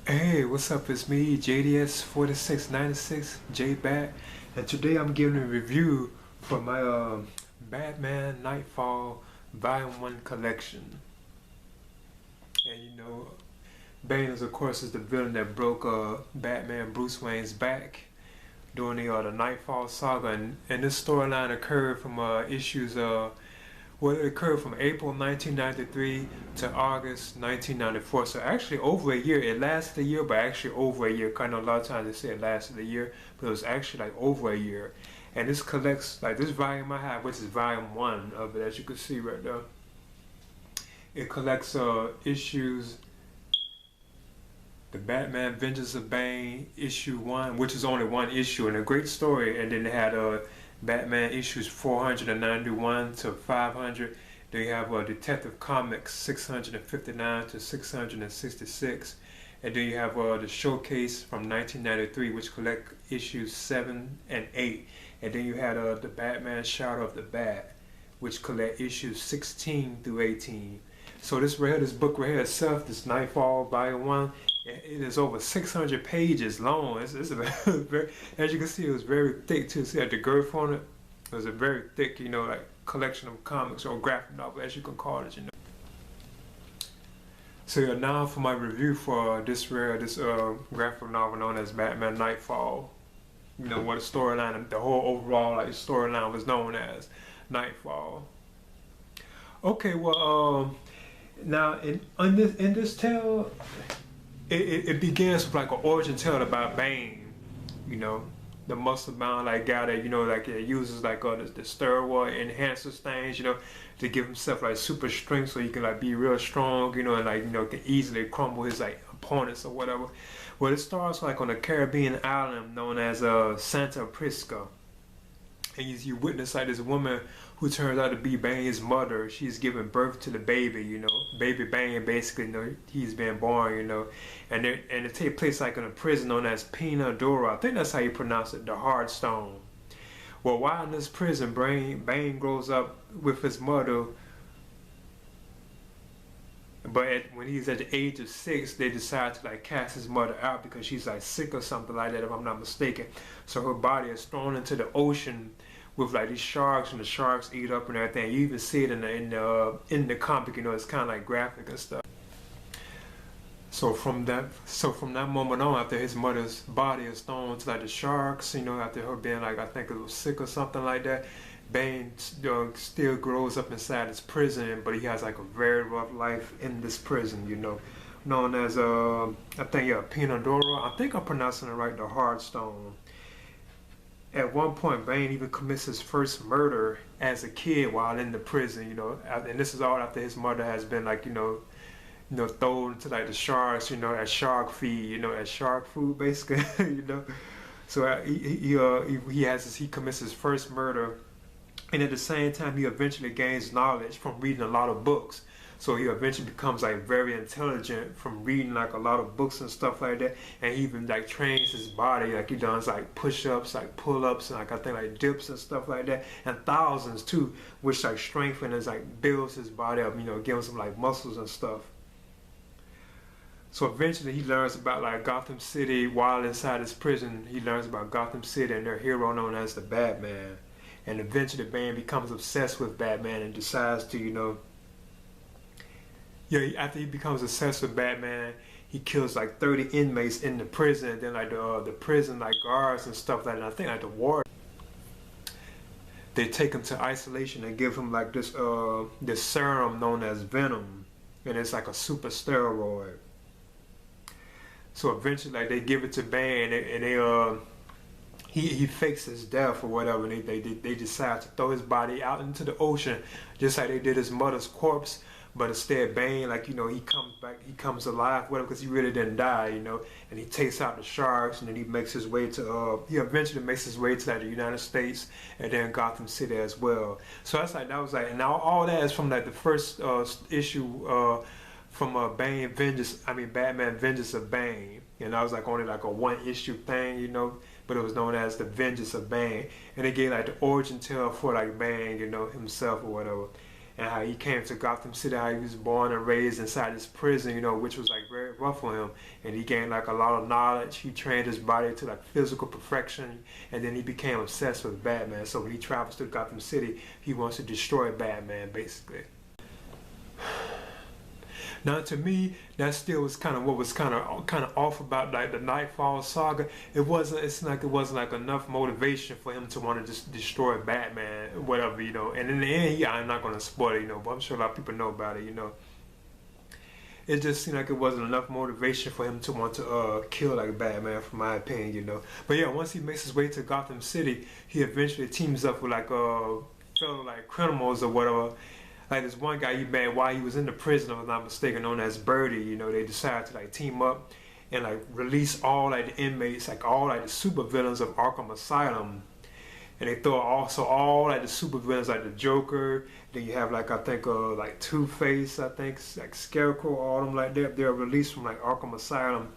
Hey, what's up? It's me, JDS4696, J back, and today I'm giving a review for my Batman Knightfall Volume 1 collection. And Bane is, of course, is the villain that broke Batman Bruce Wayne's back during the Knightfall saga, and this storyline occurred from it occurred from April 1993 to August 1994. So actually over a year. It lasted a year, but actually over a year. I know a lot of times they say it lasted a year, but it was actually like over a year. And this collects, like this volume I have, which is volume 1 of it, as you can see right there. It collects issues, the Batman Vengeance of Bane, issue 1, which is only one issue and a great story. And then they had Batman issues 491 to 500. Then you have Detective Comics 659 to 666. And then you have the Showcase from 1993, which collect issues 7 and 8. And then you had the Batman Shadow of the Bat, which collect issues 16 through 18. So this book right here itself, this Knightfall Volume 1, it is over 600 pages long. It's very, as you can see, it was very thick too. See, at the girth on it, it was a very thick, like collection of comics or graphic novel, as you can call it. So yeah, now for my review for this graphic novel known as Batman Knightfall. What the storyline, the whole overall storyline was known as Knightfall. Okay, well, now in this tale, it begins with like an origin tale about Bane, the muscle-bound guy that it uses the steroid enhancers things, to give himself super strength so he can be real strong, and can easily crumble his opponents or whatever. Well, it starts on a Caribbean island known as Santa Prisca. And you witness this woman who turns out to be Bane's mother. She's giving birth to the baby, baby Bane. Basically, he's been born, and it takes place in a prison known as Pinadora. I think that's how you pronounce it, the Hard Stone. Well, while in this prison, Bane grows up with his mother. But when he's at the age of 6, they decide to cast his mother out because she's sick or something like that, if I'm not mistaken. So her body is thrown into the ocean with these sharks, and the sharks eat up and everything. You even see it in the comic. It's kind of graphic and stuff. So from that moment on, after his mother's body is thrown to the sharks, after her being I think it was sick or something like that, Bane still grows up inside his prison, but he has a very rough life in this prison, known as I think Pinadora. I think I'm pronouncing it right, the Hard Stone. At one point, Bane even commits his first murder as a kid while in the prison, and this is all after his mother has been thrown into the sharks, as shark feed, as shark food basically, So he commits his first murder. And at the same time, he eventually gains knowledge from reading a lot of books. So he eventually becomes very intelligent from reading a lot of books and stuff like that. And he even trains his body, he does push-ups, pull-ups, and I think dips and stuff like that, and thousands too, which strengthens and builds his body up, gives him muscles and stuff. So eventually he learns about Gotham City. While inside his prison, he learns about Gotham City and their hero known as the Batman. And eventually Bane becomes obsessed with Batman and decides to, after he becomes obsessed with Batman, he kills 30 inmates in the prison. And then the prison guards and stuff like that. And I think the warden, they take him to isolation and give him this serum known as Venom, and it's a super steroid. So eventually they give it to Bane, and he fakes his death or whatever, and they decide to throw his body out into the ocean, just like they did his mother's corpse. But instead, Bane, he comes back, he comes alive, whatever, because he really didn't die, and he takes out the sharks, and then he eventually makes his way to the United States and then Gotham City as well. So that's and now all that is from the first issue from Batman Vengeance of Bane. And that was only a one issue thing, but it was known as the Vengeance of Bane. And it gave the origin tale for Bane, himself or whatever. and how he came to Gotham City, how he was born and raised inside this prison, you know, which was like very rough for him. And he gained like a lot of knowledge. He trained his body to like physical perfection, and then he became obsessed with Batman. So when he travels to Gotham City, he wants to destroy Batman, basically. Now, to me, that still was kind of what was kind of off about like the Knightfall saga. It wasn't. It's like it wasn't like enough motivation for him to want to just destroy Batman, whatever, you know. And in the end, I'm not going to spoil it, you know, but I'm sure a lot of people know about it, you know. It just seemed like it wasn't enough motivation for him to want to kill like Batman, from my opinion, you know. But yeah, once he makes his way to Gotham City, he eventually teams up with like fellow like criminals or whatever. Like this one guy he met while he was in the prison, if I'm not mistaken, known as Birdie. You know, they decided to like team up and like release all like the inmates, like all like the super villains of Arkham Asylum. And they throw also all like the super villains, like the Joker. Then you have like I think like Two-Face, I think like Scarecrow, all them like that. They're released from like Arkham Asylum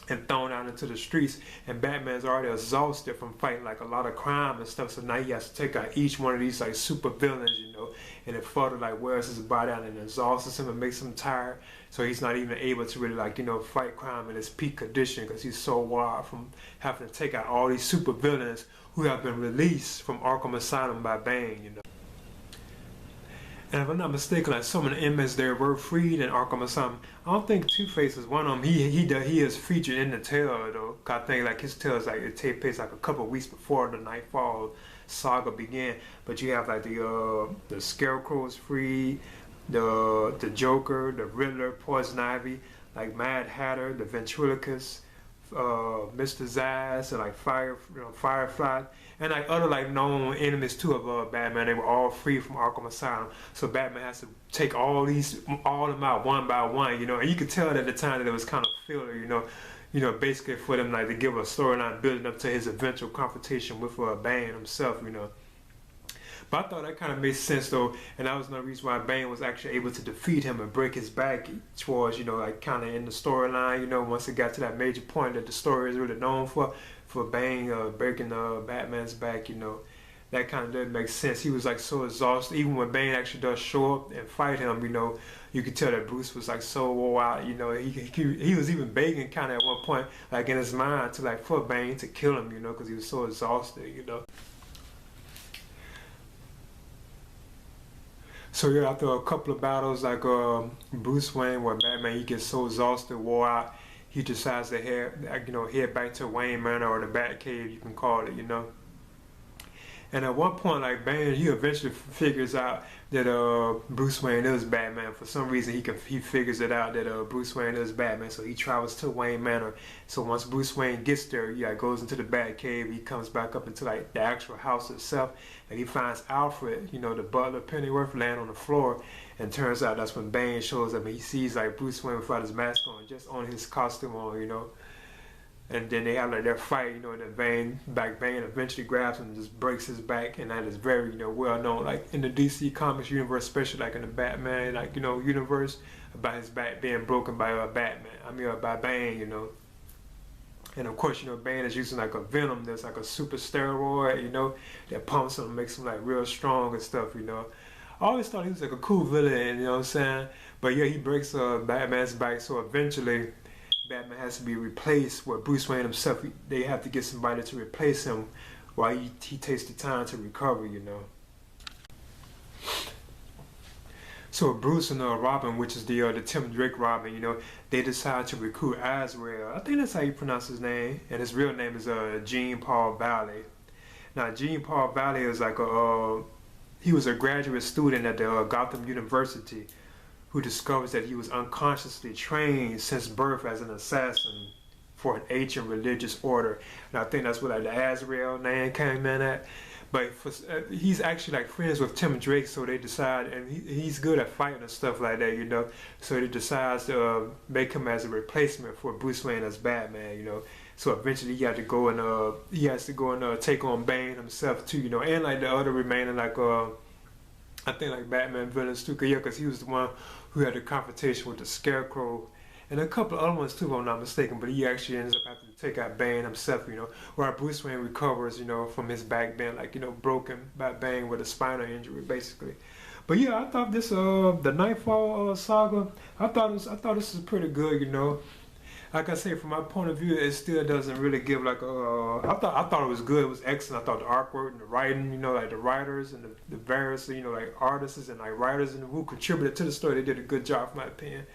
and thrown out into the streets, and Batman's already exhausted from fighting like a lot of crime and stuff, so now he has to take out each one of these like super villains, you know, and it further like wears his body out and exhausts him and makes him tired, so he's not even able to really like, you know, fight crime in his peak condition because he's so wild from having to take out all these super villains who have been released from Arkham Asylum by Bane, you know. And if I'm not mistaken, like some of the inmates there were freed in Arkham Asylum. I don't think Two-Face is one of them. He is featured in the tale though. I think like his tale is like it takes place like a couple of weeks before the Knightfall saga began. But you have like the Scarecrow is free, the Joker, the Riddler, Poison Ivy, like Mad Hatter, the Ventriloquist, Mr. Zsasz, and like Firefly, and like other like known enemies too of Batman. They were all free from Arkham Asylum, so Batman has to take all of them out one by one, you know. And you could tell at the time that it was kind of filler, you know, basically for them like to give a storyline building up to his eventual confrontation with Bane himself, you know. But I thought that kind of made sense though, and that was another reason why Bane was actually able to defeat him and break his back towards, you know, like kind of in the storyline, you know, once it got to that major point that the story is really known for Bane breaking Batman's back, you know. That kind of did make sense. He was like so exhausted. Even when Bane actually does show up and fight him, you know, you could tell that Bruce was like so wore out, you know. He was even begging kind of at one point, like in his mind, to like for Bane to kill him, you know, because he was so exhausted, you know. So yeah, after a couple of battles, like Bruce Wayne, where Batman he gets so exhausted, wore out, he decides to head back to Wayne Manor, or the Batcave, you can call it, you know. And at one point, like Bane, he eventually figures out that Bruce Wayne is Batman. For some reason, he figures it out that Bruce Wayne is Batman. So he travels to Wayne Manor. So once Bruce Wayne gets there, he goes into the Batcave. He comes back up into like the actual house itself, and he finds Alfred, you know, the butler Pennyworth, laying on the floor. And turns out that's when Bane shows up, and he sees like Bruce Wayne without his mask on, just on his costume on, you know. And then they have like their fight, you know, and then Bane eventually grabs him and just breaks his back, and that is very, you know, well known, like in the DC Comics universe, especially like in the Batman, like, you know, universe, about his back being broken by by Bane, you know. And of course, you know, Bane is using like a venom that's like a super steroid, you know, that pumps him and makes him like real strong and stuff, you know. I always thought he was like a cool villain, you know what I'm saying? But yeah, he breaks Batman's back, so eventually Batman has to be replaced with Bruce Wayne himself. They have to get somebody to replace him while he takes the time to recover, you know. So Bruce and Robin, which is the Tim Drake Robin, you know, they decide to recruit Azrael. I think that's how you pronounce his name, and his real name is Jean Paul Valley. Now, Jean Paul Valley is like he was a graduate student at the Gotham University, who discovers that he was unconsciously trained since birth as an assassin for an ancient religious order. And I think that's where like the Azrael name came in at. But he's actually like friends with Tim Drake, so they decide, and he's good at fighting and stuff like that, you know. So they decides to make him as a replacement for Bruce Wayne as Batman, you know. So eventually he has to go and take on Bane himself too, you know, and like the other remaining like I think like Batman villains too, because he was the one who had the confrontation with the Scarecrow and a couple of other ones too, if I'm not mistaken. But he actually ends up having to take out Bane himself, you know, while Bruce Wayne recovers, you know, from his back being like, you know, broken by Bane with a spinal injury, basically. But yeah, I thought this the Knightfall saga, I thought this was pretty good, you know. Like I say, from my point of view, it still doesn't really give like a. I thought it was good. It was excellent. I thought the artwork and the writing, you know, like the writers and the various, you know, like artists and like writers and who contributed to the story, they did a good job, in my opinion.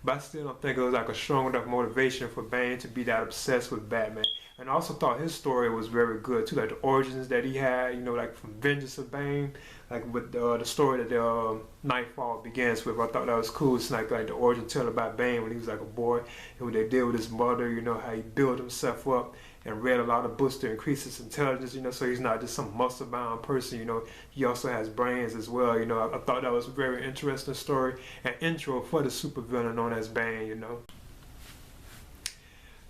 But I still don't think it was like a strong enough motivation for Bane to be that obsessed with Batman. And I also thought his story was very good too, like the origins that he had, you know, like from Vengeance of Bane, like with the story that the Knightfall begins with. I thought that was cool. It's like the origin tale about Bane when he was like a boy and what they did with his mother, you know, how he built himself up and read a lot of books to increase his intelligence, you know, so he's not just some muscle-bound person, you know, he also has brains as well, you know. I thought that was a very interesting story and intro for the supervillain known as Bane, you know.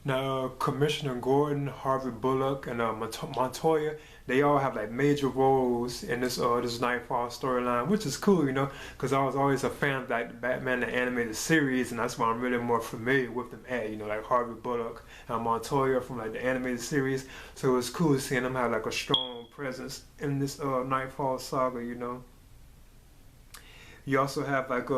Now, Commissioner Gordon, Harvey Bullock, and Montoya, they all have like major roles in this Knightfall storyline, which is cool, you know, because I was always a fan of like the Batman the animated series, and that's why I'm really more familiar with them at, you know, like Harvey Bullock and Montoya from like the animated series. So it's cool seeing them have like a strong presence in this Knightfall saga, you know. You also have like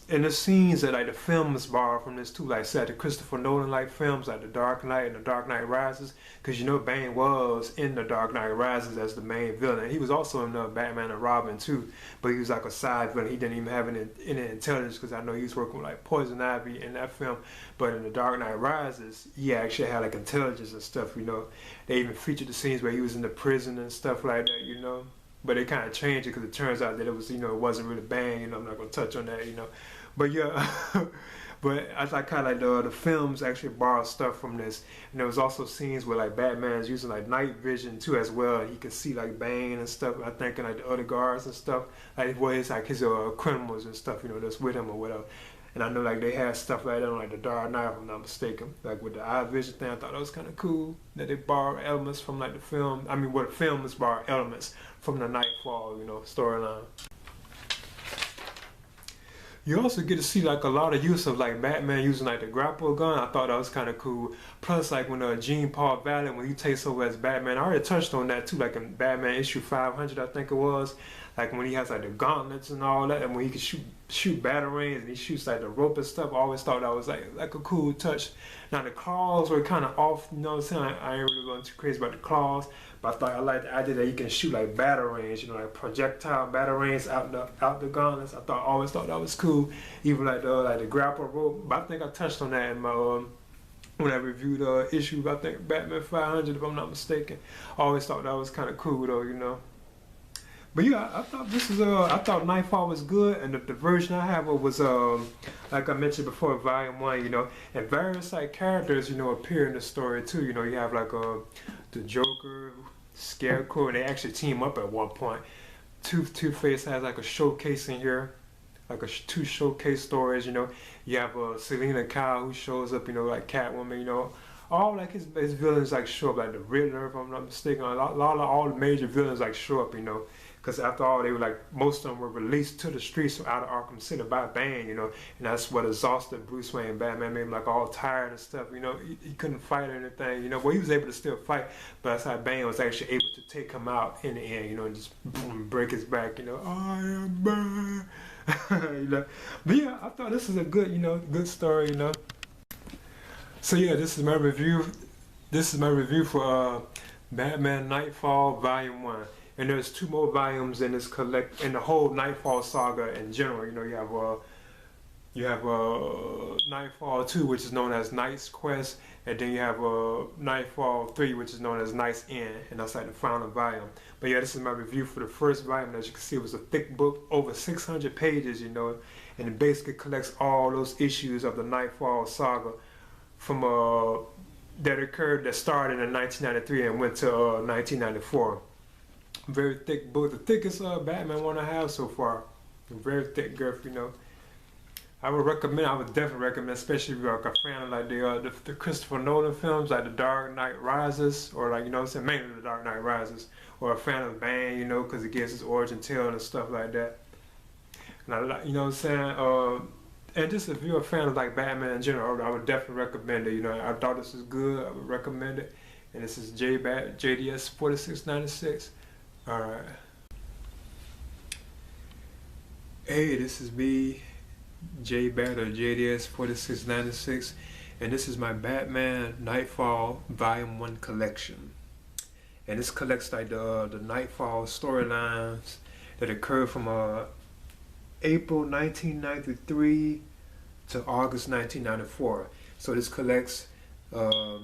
in the scenes that like the films borrow from this too, like say the Christopher Nolan like films like The Dark Knight and The Dark Knight Rises, because you know Bane was in The Dark Knight Rises as the main villain. He was also in Batman and Robin too, but he was like a side villain. He didn't even have any intelligence, because I know he was working with like Poison Ivy in that film. But in The Dark Knight Rises, he actually had like intelligence and stuff, you know. They even featured the scenes where he was in the prison and stuff like that, you know. But they kind of changed it because it turns out that it was, you know, it wasn't really Bane, you know. I'm not going to touch on that, you know. But yeah, but I kind of like the films actually borrow stuff from this. And there was also scenes where like Batman's using like night vision too as well. He could see like Bane and stuff. I think and like the other guards and stuff. Like well, it's like his criminals and stuff, you know, that's with him or whatever. And I know like they had stuff like that on like the Dark Knight, if I'm not mistaken. Like with the eye vision thing, I thought that was kind of cool that they borrow elements from like the film. I mean, what the film is borrow elements from the Knightfall, you know, storyline. You also get to see like a lot of use of like Batman using like the grapple gun. I thought that was kind of cool. Plus like when Jean Paul Valley, when he takes over as Batman, I already touched on that too, like in Batman issue 500 I think it was. Like when he has like the gauntlets and all that, and when he can shoot batarangs and he shoots like the rope and stuff. I always thought that was like a cool touch. Now the claws were kind of off, you know what I'm saying? I ain't really going too crazy about the claws, but I thought I liked the idea that he can shoot like batarangs, you know, like projectile batarangs out the gauntlets. Always thought that was cool. Even like the grapple rope. But I think I touched on that in my when I reviewed issue, I think Batman 500 if I'm not mistaken. I always thought that was kind of cool though, you know. But yeah, I thought I thought Knightfall was good, and the version I have was like I mentioned before, Volume 1, you know, and various like characters, you know, appear in the story too. You know, you have like the Joker, Scarecrow, and they actually team up at one point. Two-Face has like a showcase in here, like two showcase stories. You know, you have Selena Kyle who shows up, you know, like Catwoman, you know. All like his villains like show up, like the Riddler, if I'm not mistaken. All the major villains like show up, you know. Because after all, they were like, most of them were released to the streets out of Arkham City by Bane, you know, and that's what exhausted Bruce Wayne. Batman made him like all tired and stuff, you know. He couldn't fight or anything, you know. Well, he was able to still fight, but that's how Bane was actually able to take him out in the end, you know, and just boom, break his back, you know. I am Bane, you know. But yeah, I thought this was a good, you know, good story, you know. So yeah, this is my review. This is my review for Batman Knightfall Volume 1. And there's 2 more volumes in this in the whole Knightfall saga in general. You know, you have Knightfall 2, which is known as Knight's Quest, and then you have Knightfall 3, which is known as Knight's End, and that's like the final volume. But yeah, this is my review for the first volume. As you can see, it was a thick book, over 600 pages, you know, and it basically collects all those issues of the Knightfall saga from that started in 1993 and went to 1994. Very thick book, the thickest Batman one I have so far. Very thick girth, you know. I would definitely recommend, especially if you're like a fan of like the Christopher Nolan films, like The Dark Knight Rises, or like, you know what I'm saying, mainly The Dark Knight Rises, or a fan of Bane, you know, because it gives his origin tale and stuff like that. And I, you know what I'm saying, and just if you're a fan of like Batman in general, I would definitely recommend it. You know, I thought this was good. I would recommend it. And this is JDS 4696. All right. Hey, this is me, J Bat or JDS 4696, and this is my Batman Knightfall Volume 1 collection. And this collects like the Knightfall storylines that occurred from April 1993 to August 1994. So this collects the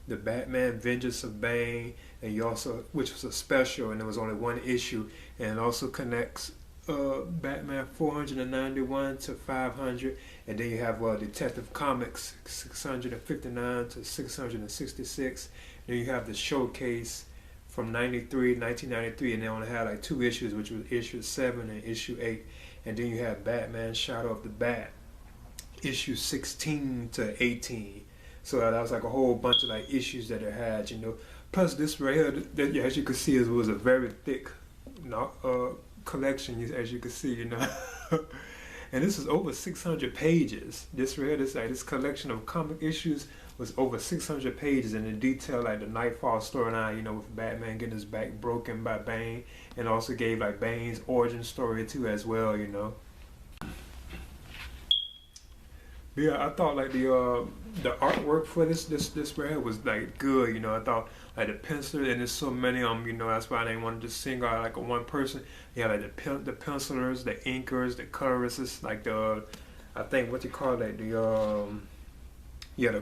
Batman Vengeance of Bane, and you also, which was a special, and there was only one issue, and it also connects Batman 491 to 500, and then you have Detective Comics 659 to 666. Then you have the Showcase from 1993, and they only had like 2 issues, which was issue 7 and issue 8. And then you have Batman Shadow of the Bat, issue 16 to 18. So that was like a whole bunch of like issues that it had, you know. Plus this right here, that, as you can see, it was a very thick collection, as you can see, you know. And this is over 600 pages. This right here, this collection of comic issues was over 600 pages, and in detail like the Knightfall storyline, you know, with Batman getting his back broken by Bane, and also gave like Bane's origin story too as well, you know. But yeah, I thought like the artwork for this right here was like good, you know. I thought like the pencil, and there's so many of them, you know. That's why I didn't want to just single out like a one person. Yeah, like the pencilers, the inkers, the colorists, like I think what you call that, the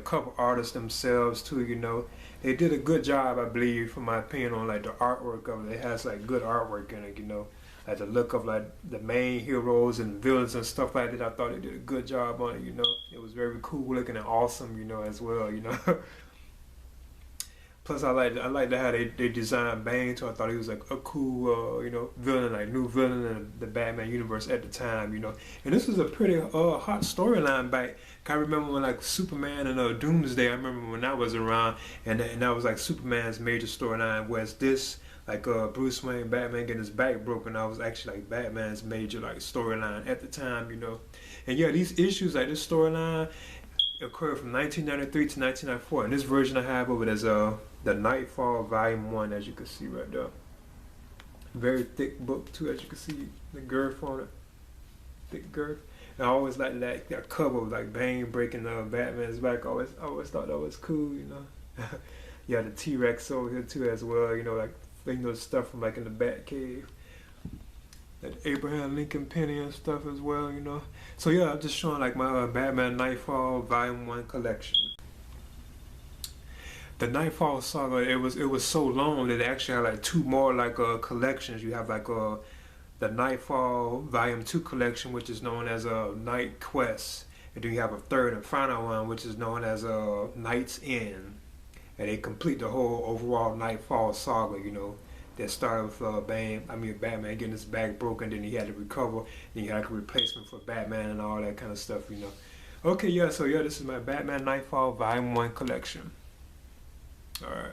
cover artists themselves too, you know. They did a good job, I believe, for my opinion, on like the artwork of it. It has like good artwork in it, you know. Like the look of like the main heroes and villains and stuff like that. I thought they did a good job on it, you know. It was very cool looking and awesome, you know, as well, you know. Plus, I like how they designed Bane too. I thought he was like a cool, you know, villain, like new villain in the Batman universe at the time, you know. And this was a pretty hot storyline back. I remember when like Superman and Doomsday. I remember when that was around, and that was like Superman's major storyline. Whereas this, like Bruce Wayne, Batman getting his back broken, that was actually like Batman's major like storyline at the time, you know. And yeah, these issues, like this storyline, occurred from 1993 to 1994, and this version I have of it is the Knightfall Volume 1, as you can see right there. Very thick book too, as you can see the girth on it, thick girth. And I always liked that cover of like Bane breaking Batman's back. I always thought that was cool, you know. Yeah, the T-Rex over here too as well, you know, like, you know, stuff from like in the Batcave. That Abraham Lincoln penny and stuff as well, you know. So yeah, I'm just showing like my Batman Knightfall Volume 1 collection. The Knightfall saga, it was so long that they actually had like 2 more like collections. You have like the Knightfall Volume 2 collection, which is known as Night Quest, and then you have a 3rd and final one, which is known as Night's End. And they complete the whole overall Knightfall saga, you know. That started with Batman getting his back broken, then he had to recover, then you had like a replacement for Batman and all that kind of stuff, you know. Okay, yeah, so yeah, this is my Batman Knightfall Volume 1 collection. Alright.